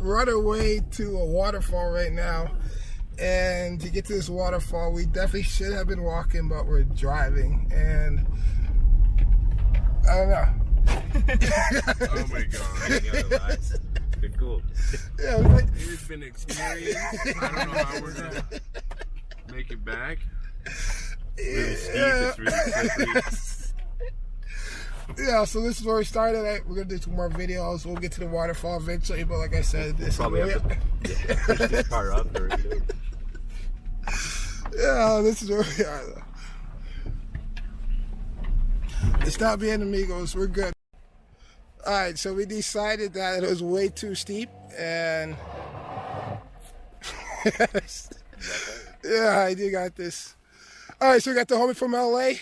We're on our way to a waterfall right now. And to get to this waterfall, we definitely should have been walking, but we're driving. And I don't know. Oh my God. You gotta lie. They're cool. Yeah, but It's been an experience. I don't know how we're going to make it back. Really steep. It's really slippery. Yeah, so this is where we started. We're gonna do 2 more videos. We'll get to the waterfall eventually, but like I said, this Probably is have to push this car up there. yeah, this is where we are. Though. It's not bien amigos. We're good. All right, so we decided that it was way too steep, and yeah, I do got this. All right, so we got the homie from LA.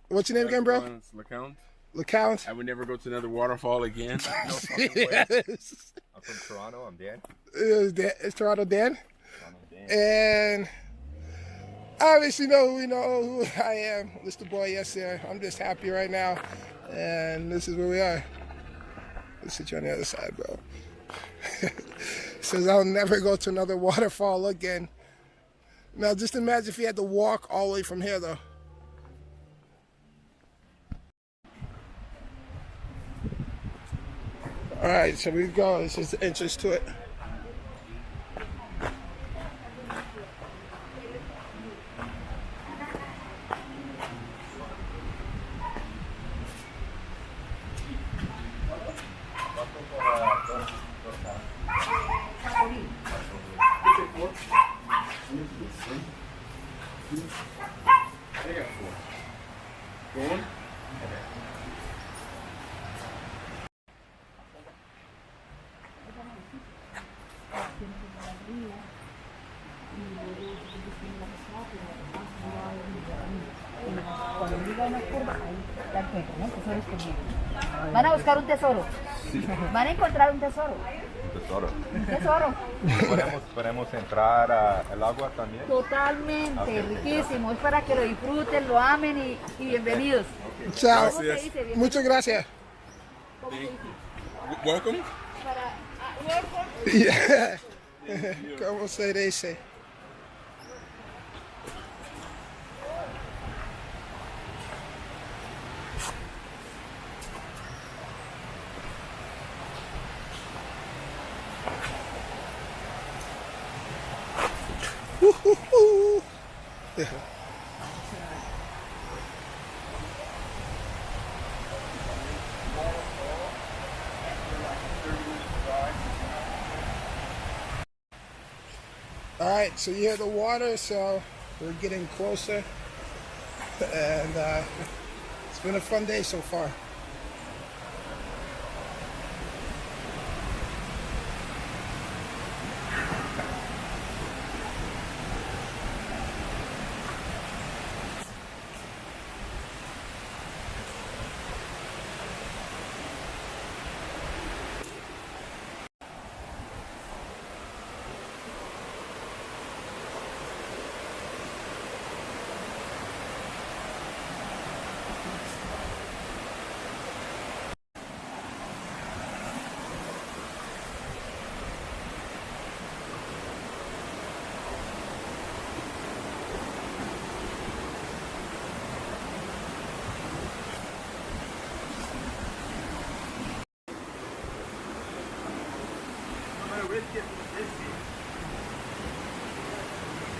What's your name again, bro? It's LeCount. LeCount. I would never go to another waterfall again. No fucking way. Yes. I'm from Toronto. I'm Dan. It's Toronto Dan. Toronto Dan. And obviously we know who I am. Mr. Boy, yes sir. I'm just happy right now. And this is where we are. Let's sit you on the other side, bro. Says I'll never go to another waterfall again. Now just imagine if you had to walk all the way from here though. All right, so we go. This is the entrance to it. Van a buscar un tesoro. Van a encontrar un tesoro. Tesoro. Un tesoro. ¿Podemos entrar al agua también? Totalmente, Okay. riquísimo. Es para que lo disfruten, lo amen y bienvenidos. Chao. ¿Cómo se dice? Bienvenidos. Muchas gracias. ¿Cómo se dice? Welcome. Para welcome. Yeah. ¿Cómo se dice? Yeah. All right, so you hear the water, so we're getting closer, and it's been a fun day so far.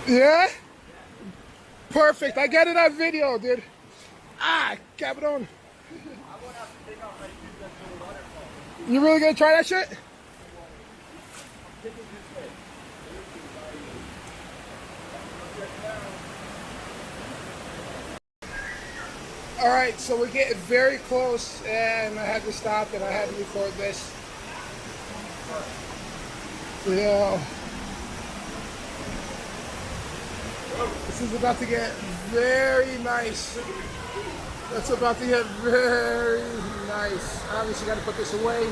Yeah? Perfect. I got it on video, dude. Ah, cabrón. You really gonna try that shit? All right, so we're getting very close, and I had to stop and I had to record this. Yeah. This is about to get very nice. That's about to get very nice. Obviously, got to put this away.